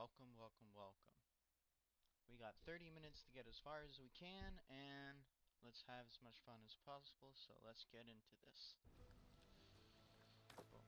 welcome, welcome, welcome. We got 30 minutes to get as far as we can, and let's have as much fun as possible, so let's get into this. Boom.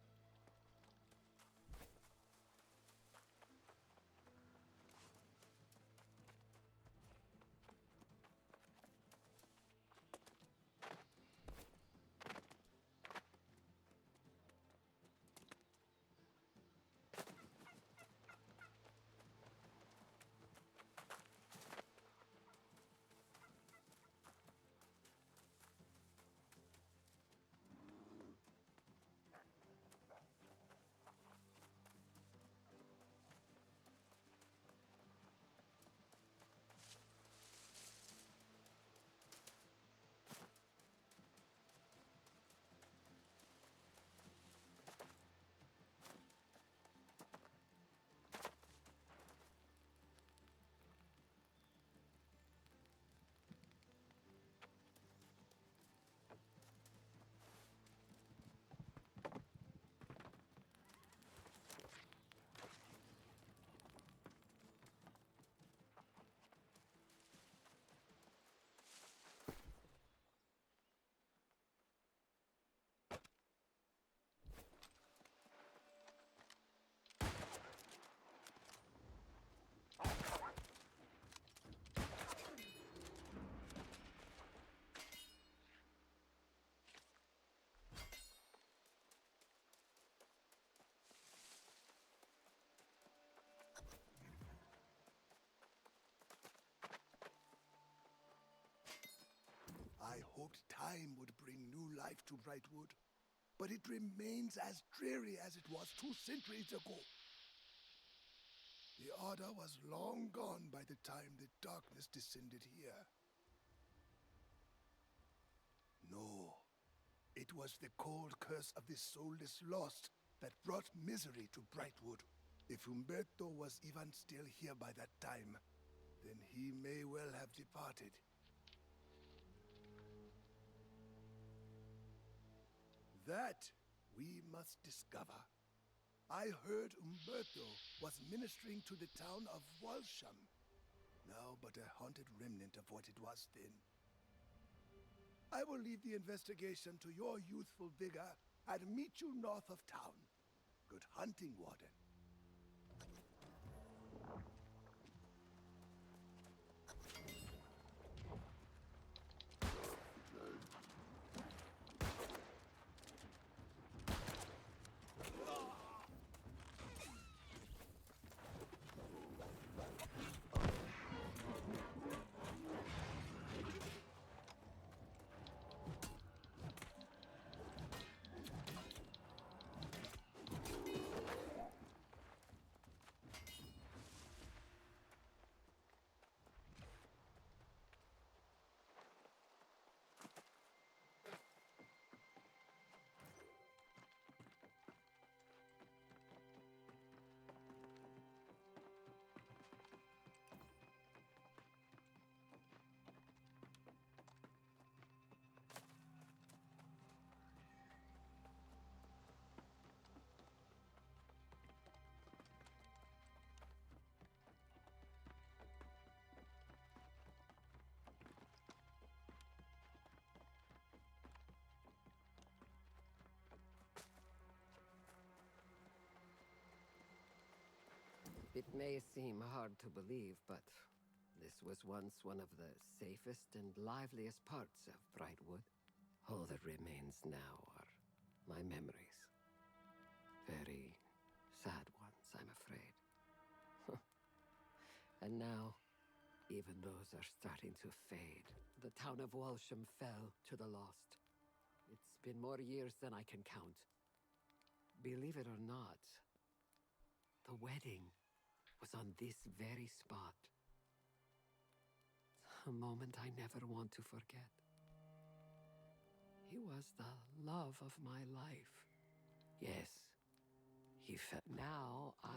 I hoped time would bring new life to Brightwood, but it remains as dreary as it was 2 centuries ago. The Order was long gone by the time the darkness descended here. No, it was the cold curse of the soulless lost that brought misery to Brightwood. If Umberto was even still here by that time, then he may well have departed. That we must discover. I heard Umberto was ministering to the town of Walsham, now but a haunted remnant of what it was then. I will leave the investigation to your youthful vigor and meet you north of town. Good hunting, Warden. It may seem hard to believe, but this was once one of the safest and liveliest parts of Brightwood. All that remains now are my memories. Very sad ones, I'm afraid. And now, even those are starting to fade. The town of Walsham fell to the lost. It's been more years than I can count. Believe it or not, the wedding was on this very spot. A moment I never want to forget. He was the love of my life. Yes, he felt. Now I.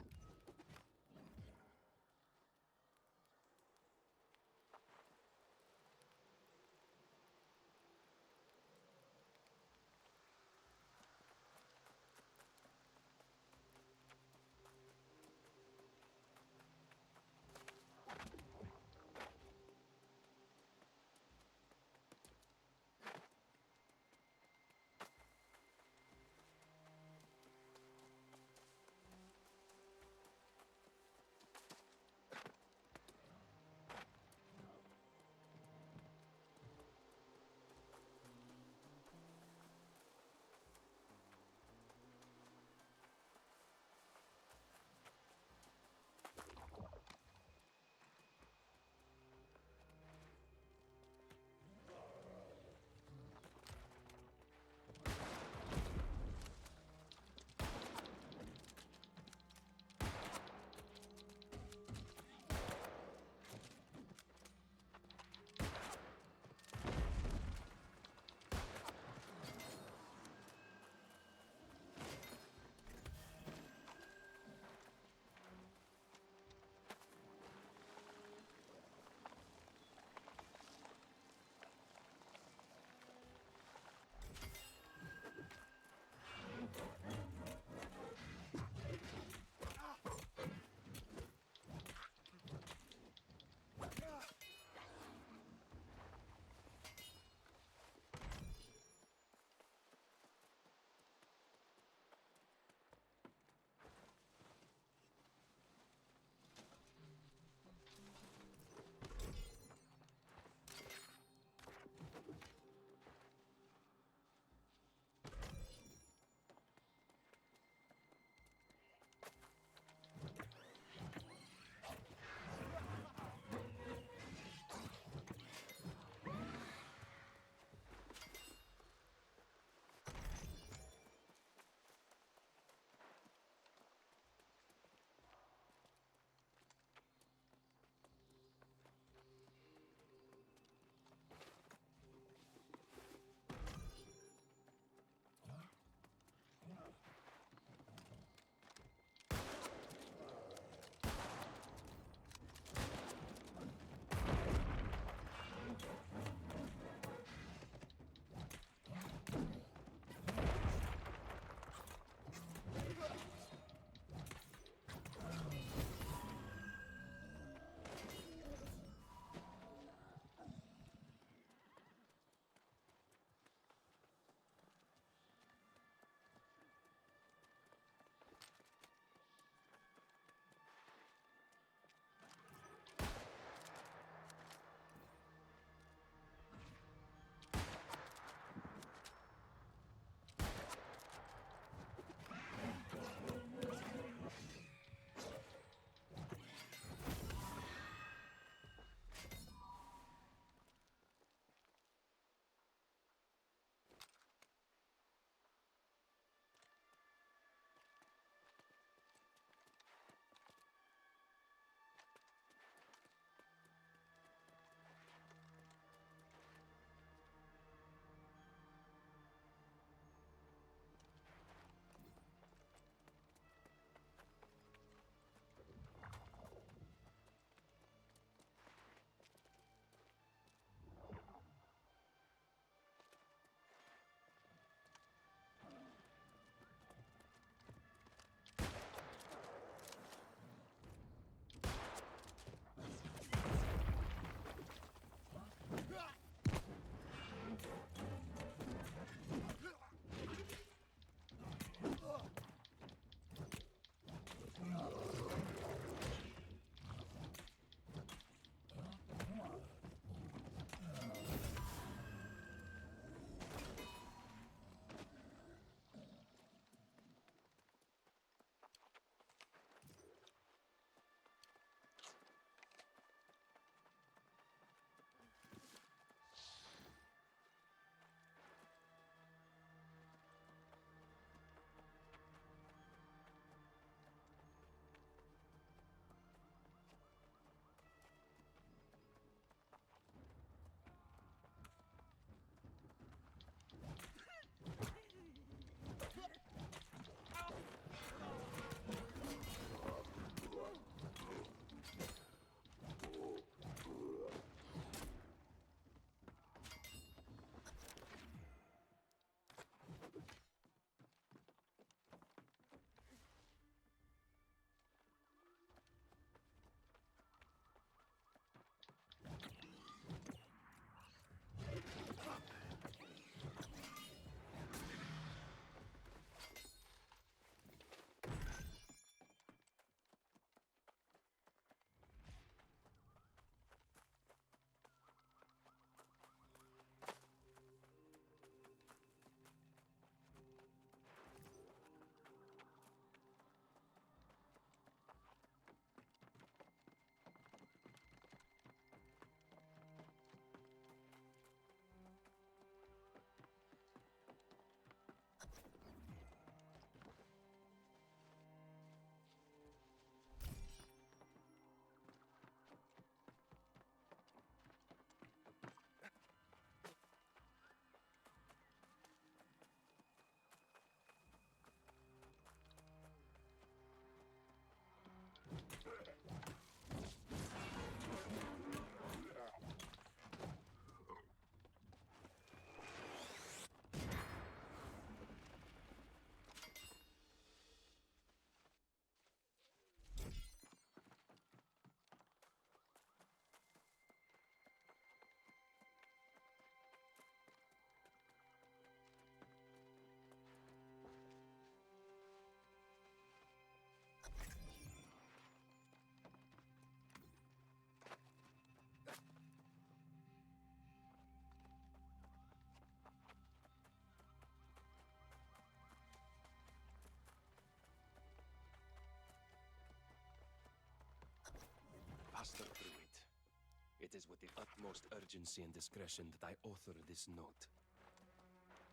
It is with the utmost urgency and discretion that I author this note.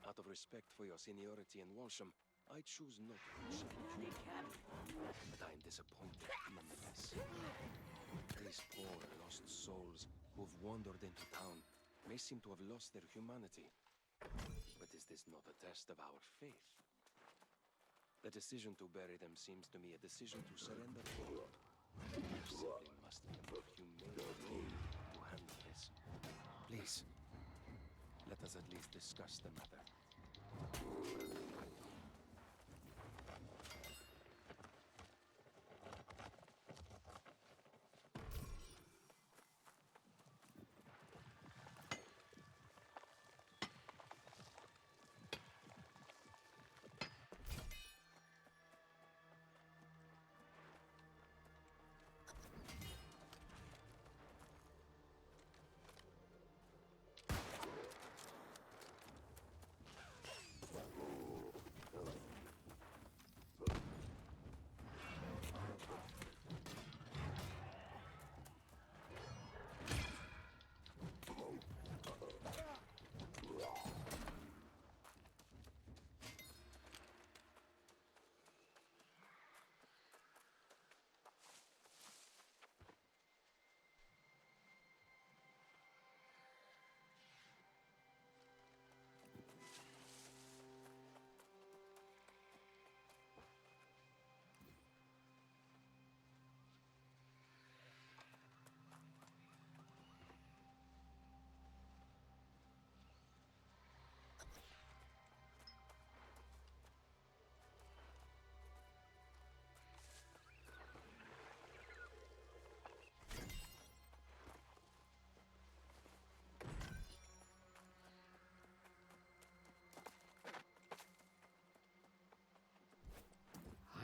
Out of respect for your seniority in Walsham, I choose not to challenge you. But I am disappointed nonetheless. These poor lost souls who've wandered into town may seem to have lost their humanity. But is this not a test of our faith? The decision to bury them seems to me a decision to surrender all. You simply must be a more humane being to handle this. Please, let us at least discuss the matter.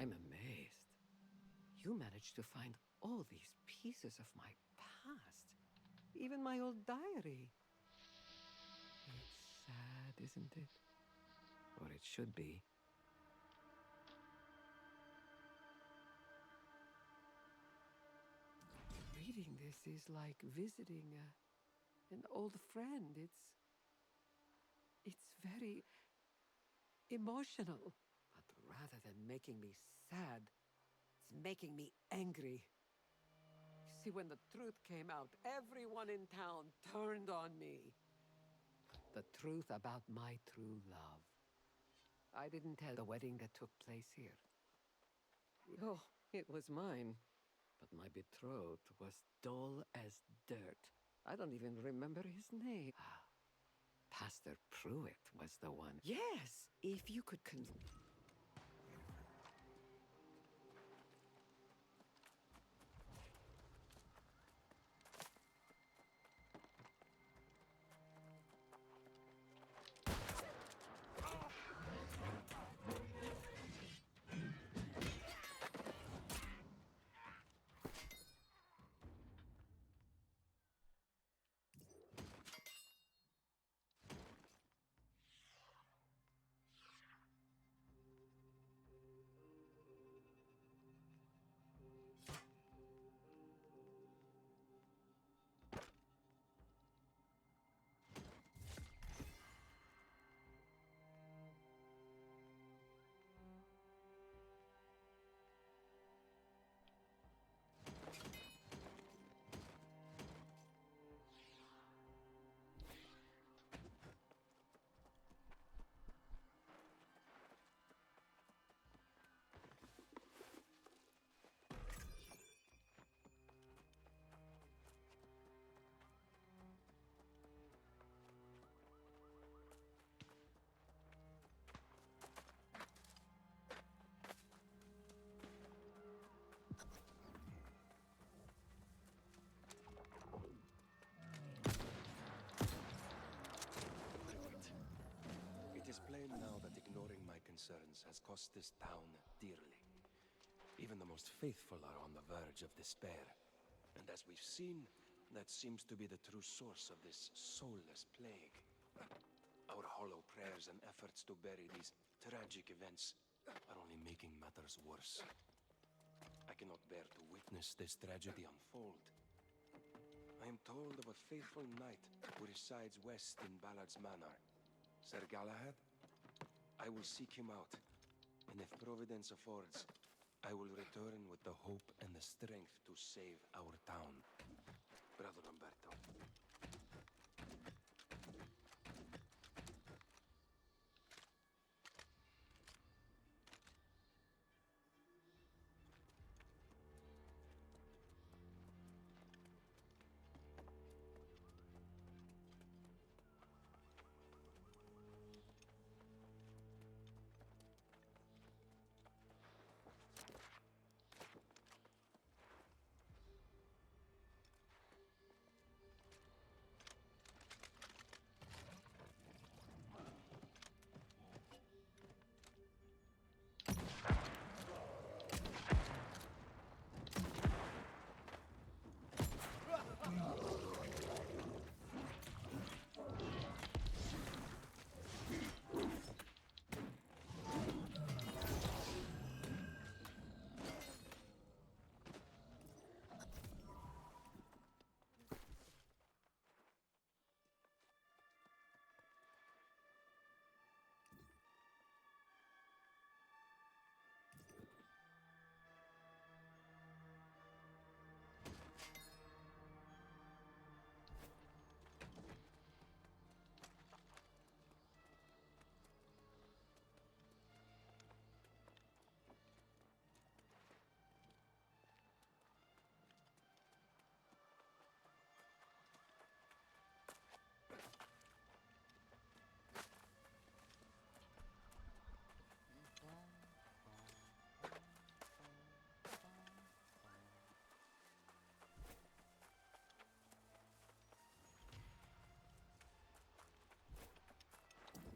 I'm amazed. You managed to find all these pieces of my past. Even my old diary. It's sad, isn't it? Or it should be. Reading this is like visiting an old friend. It's very emotional. But rather than making me sad, it's making me angry. You see, when the truth came out, everyone in town turned on me. The truth about my true love. I didn't tell the wedding that took place here. Oh, it was mine. But my betrothed was dull as dirt. I don't even remember his name. Pastor Pruitt was the one. Yes! If you could It is plain now that ignoring my concerns has cost this town dearly. Even the most faithful are on the verge of despair. And as we've seen, that seems to be the true source of this soulless plague. Our hollow prayers and efforts to bury these tragic events are only making matters worse. I cannot bear to witness this tragedy unfold. I am told of a faithful knight who resides west in Ballard's Manor. Sir Galahad? I will seek him out, and if Providence affords, I will return with the hope and the strength to save our town. Brother Umberto.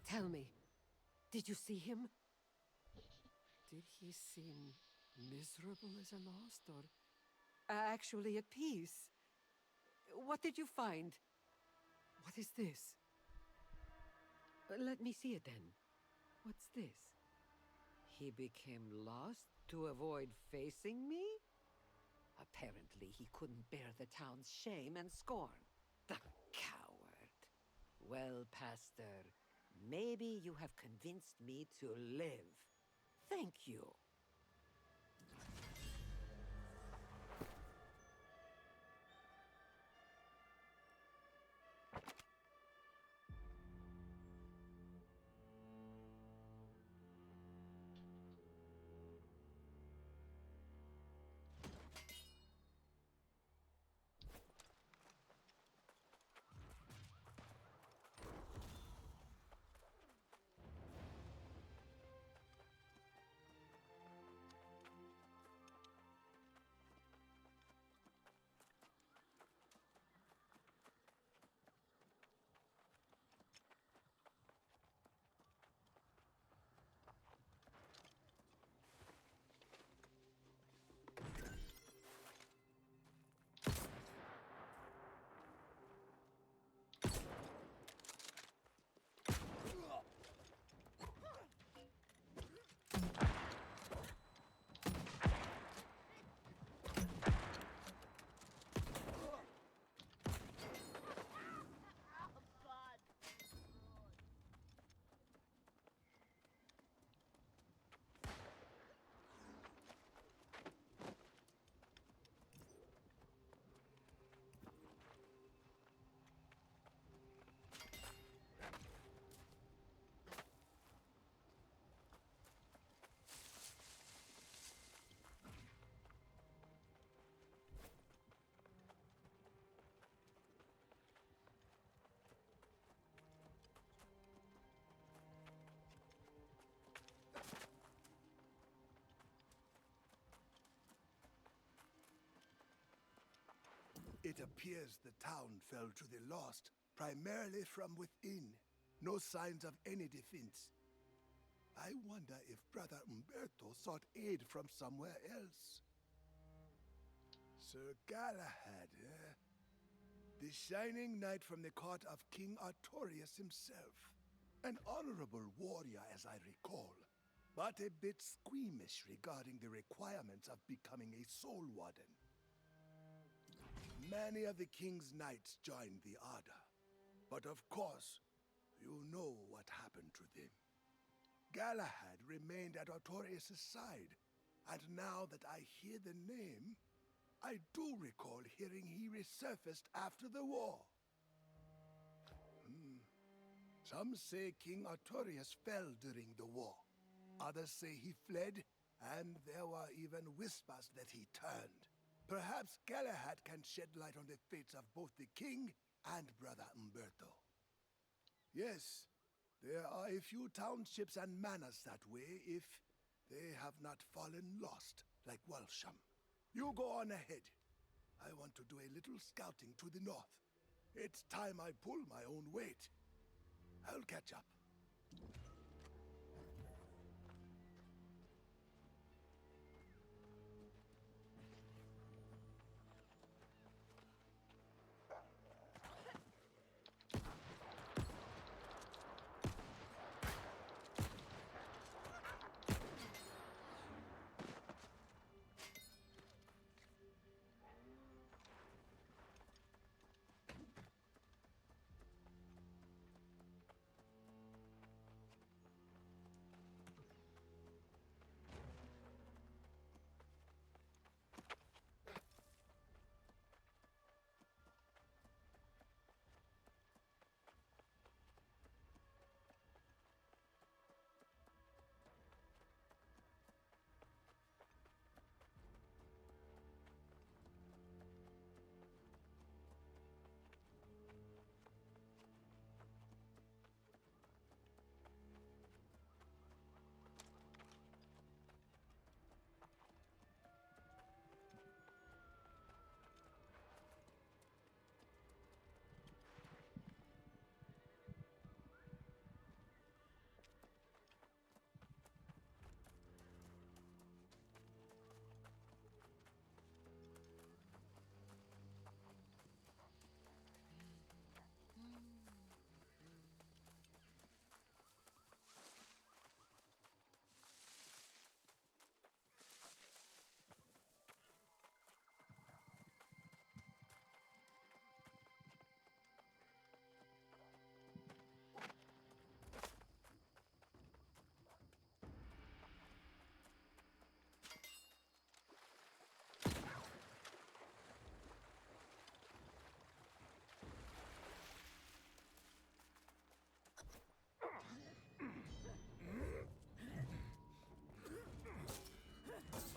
Tell me, did you see him? Did he seem miserable as a lost, or actually at peace? What did you find? What is this? Let me see it then. What's this? He became lost to avoid facing me? Apparently he couldn't bear the town's shame and scorn. The coward. Well, Pastor, maybe you have convinced me to live. Thank you. It appears the town fell to the lost, primarily from within. No signs of any defense. I wonder if Brother Umberto sought aid from somewhere else. Sir Galahad, eh? The Shining Knight from the court of King Artorius himself. An honorable warrior, as I recall, but a bit squeamish regarding the requirements of becoming a Soul Warden. Many of the king's knights joined the Order. But of course, you know what happened to them. Galahad remained at Artorius' side, and now that I hear the name, I do recall hearing he resurfaced after the war. Some say King Artorius fell during the war. Others say he fled, and there were even whispers that he turned. Perhaps Galahad can shed light on the fates of both the king and Brother Umberto. Yes, there are a few townships and manors that way if they have not fallen lost, like Walsham. You go on ahead. I want to do a little scouting to the north. It's time I pull my own weight. I'll catch up.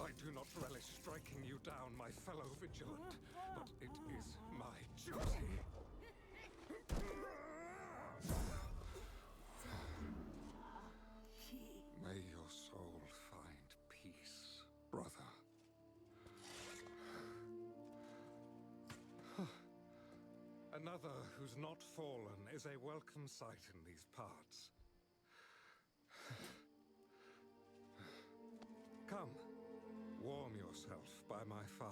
I do not relish striking you down, my fellow vigilant, but it is my duty. May your soul find peace, brother. Another who's not fallen is a welcome sight in these parts. Come, warm yourself by my fire.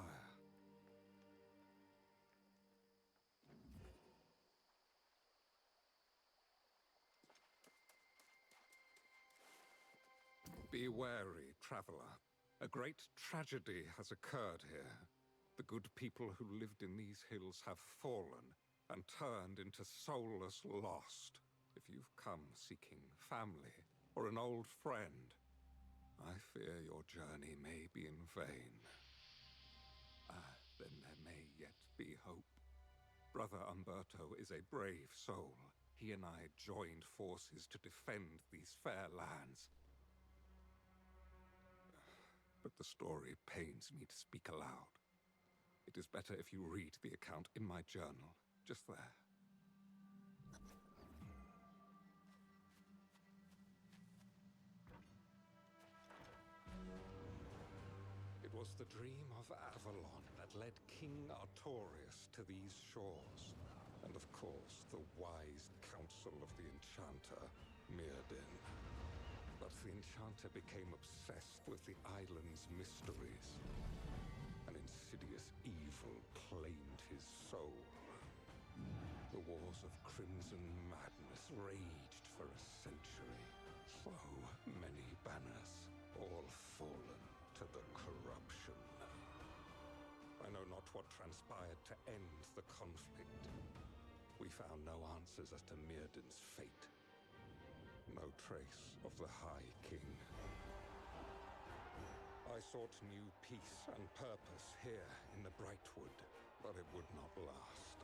Be wary, traveler. A great tragedy has occurred here. The good people who lived in these hills have fallen and turned into soulless lost. If you've come seeking family or an old friend, I fear your journey may be in vain. Then there may yet be hope. Brother Umberto is a brave soul. He and I joined forces to defend these fair lands. But the story pains me to speak aloud. It is better if you read the account in my journal, just there. It was the dream of Avalon that led King Artorius to these shores. And of course, the wise counsel of the enchanter, Mirrodin. But the enchanter became obsessed with the island's mysteries. An insidious evil claimed his soul. The wars of Crimson Madness raged for a century. So many banners, all fallen to the corruption. I know not what transpired to end the conflict. We found no answers as to Mirdan's fate. No trace of the High King. I sought new peace and purpose here in the Brightwood, but it would not last.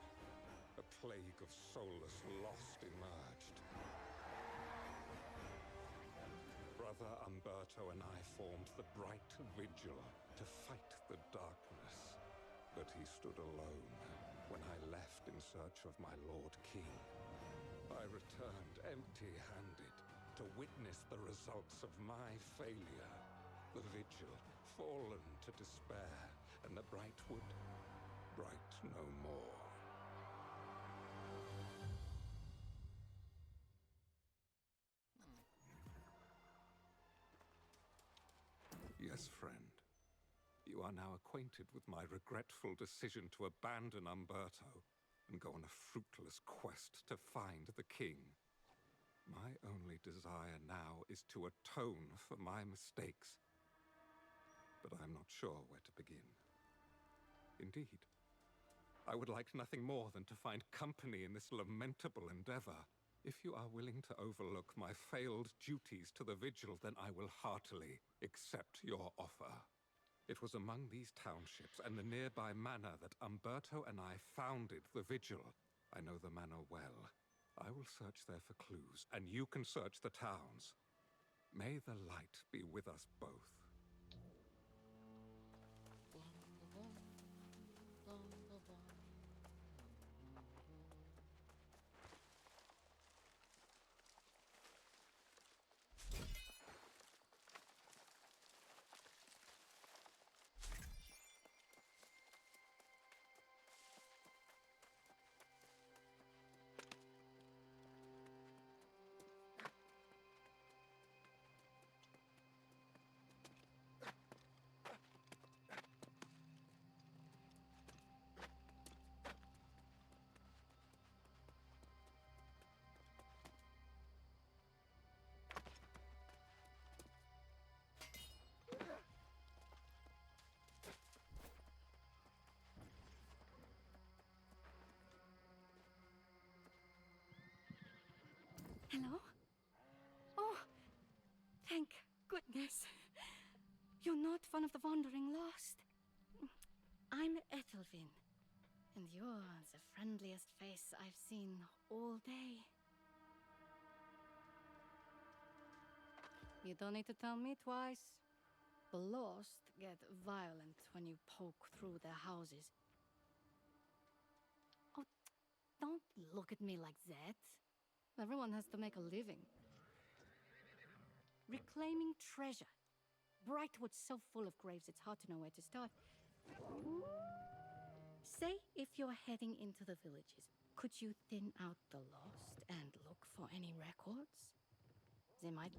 A plague of soulless lost emerged. Brother Umberto and I formed the Bright Vigil to fight the darkness. But he stood alone when I left in search of my Lord King. I returned empty-handed to witness the results of my failure. The Vigil fallen to despair, and the Brightwood bright no more. Yes, friend. You are now acquainted with my regretful decision to abandon Umberto and go on a fruitless quest to find the king. My only desire now is to atone for my mistakes. But I'm not sure where to begin. Indeed, I would like nothing more than to find company in this lamentable endeavor. If you are willing to overlook my failed duties to the Vigil, then I will heartily accept your offer. It was among these townships and the nearby manor that Umberto and I founded the Vigil. I know the manor well. I will search there for clues, and you can search the towns. May the light be with us both. Hello? Oh, thank goodness. You're not one of the wandering lost. I'm Ethelvin, and you're the friendliest face I've seen all day. You don't need to tell me twice. The lost get violent when you poke through their houses. Oh, don't look at me like that. Everyone has to make a living. Reclaiming treasure. Brightwood's so full of graves, it's hard to know where to start. Say if you're heading into the villages, could you thin out the lost and look for any records? They might...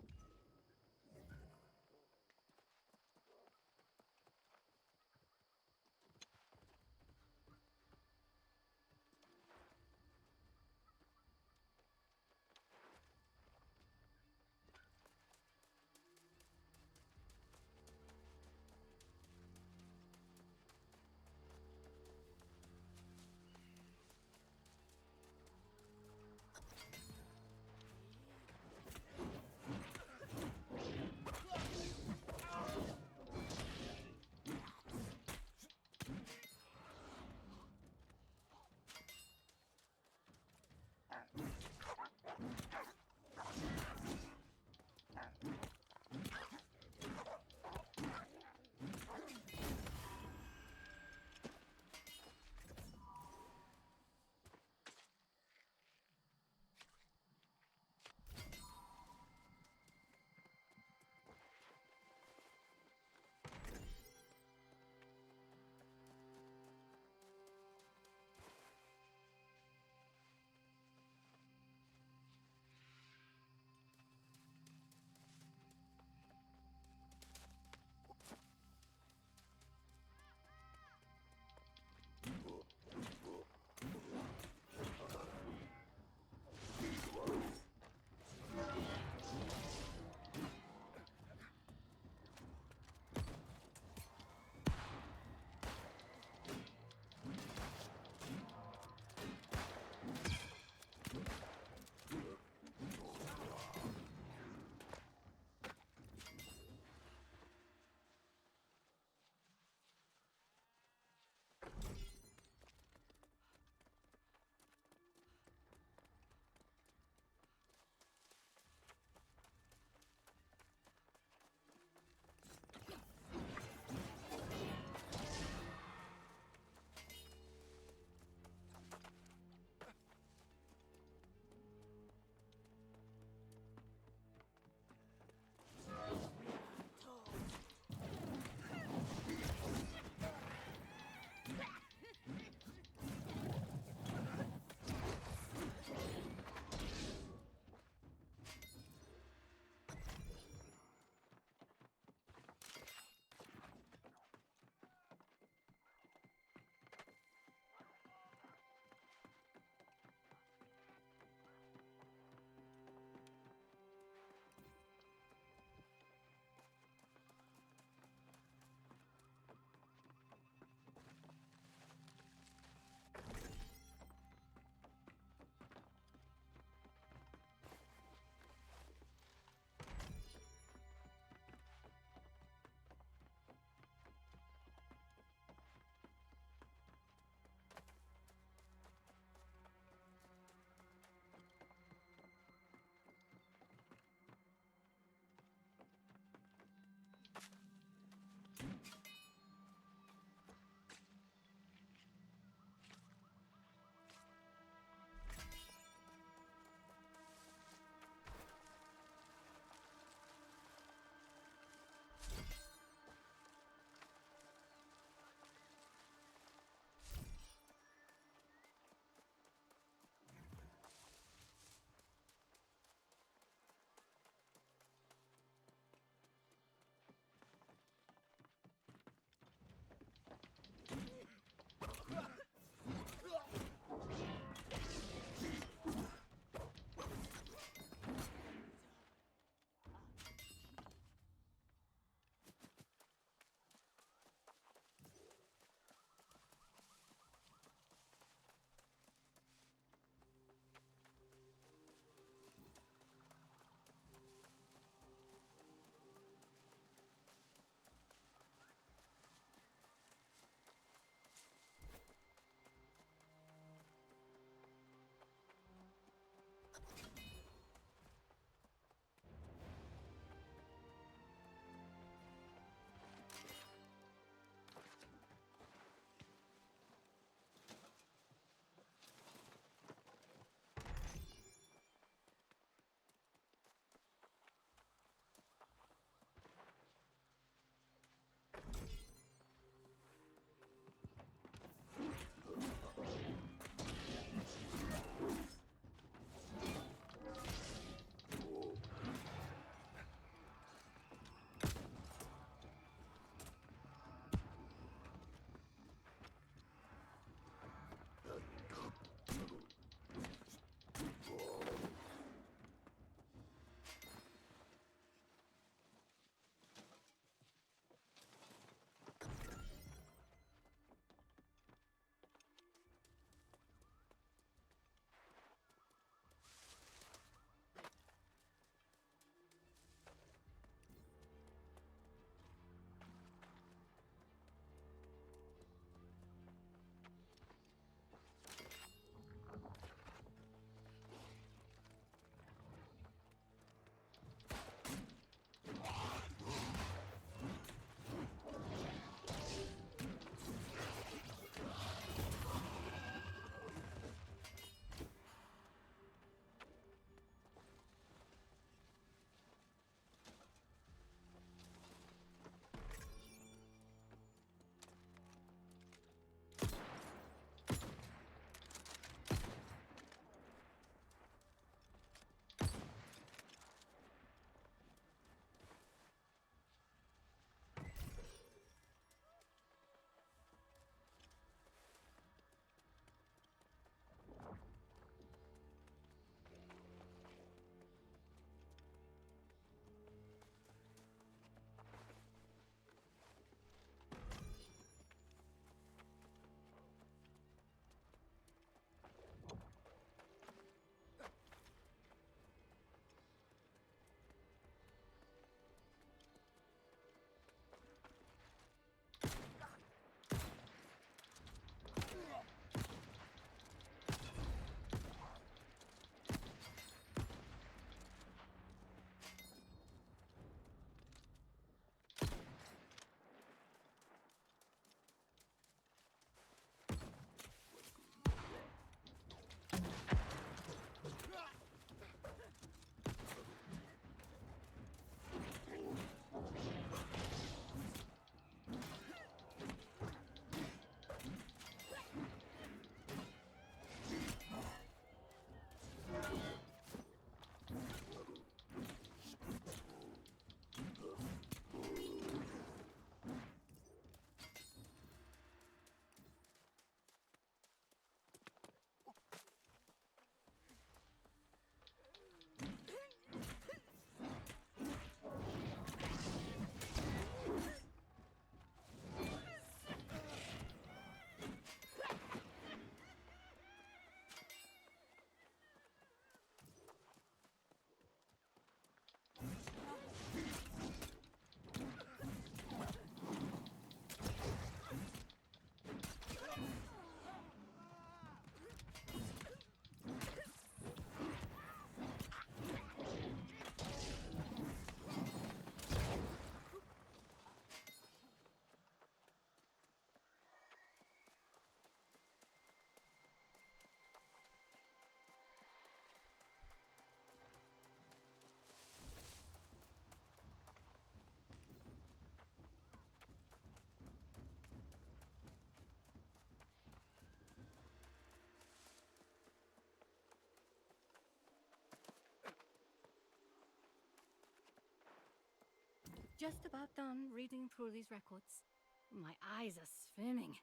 just about done reading through these records. My eyes are swimming,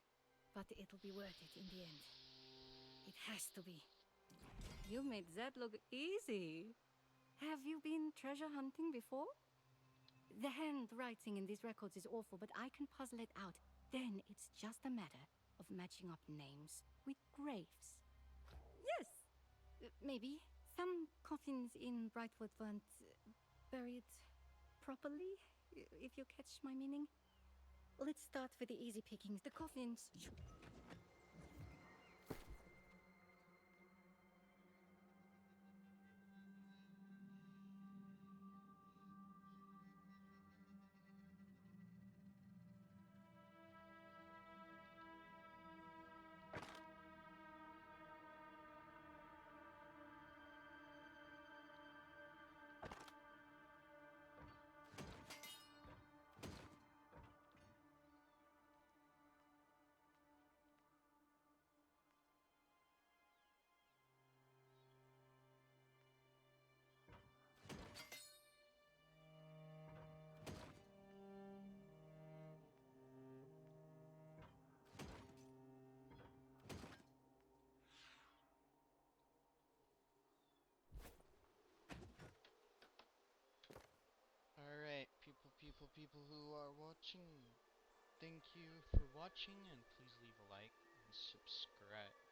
but it'll be worth it in the end. It has to be. You made that look easy. Have you been treasure hunting before? The handwriting in these records is awful, but I can puzzle it out. Then it's just a matter of matching up names with graves. Yes, maybe. Some coffins in Brightwood weren't buried properly, if you catch my meaning. Let's start with the easy pickings. The coffins. Alright, people who are watching. Thank you for watching, and please leave a like and subscribe.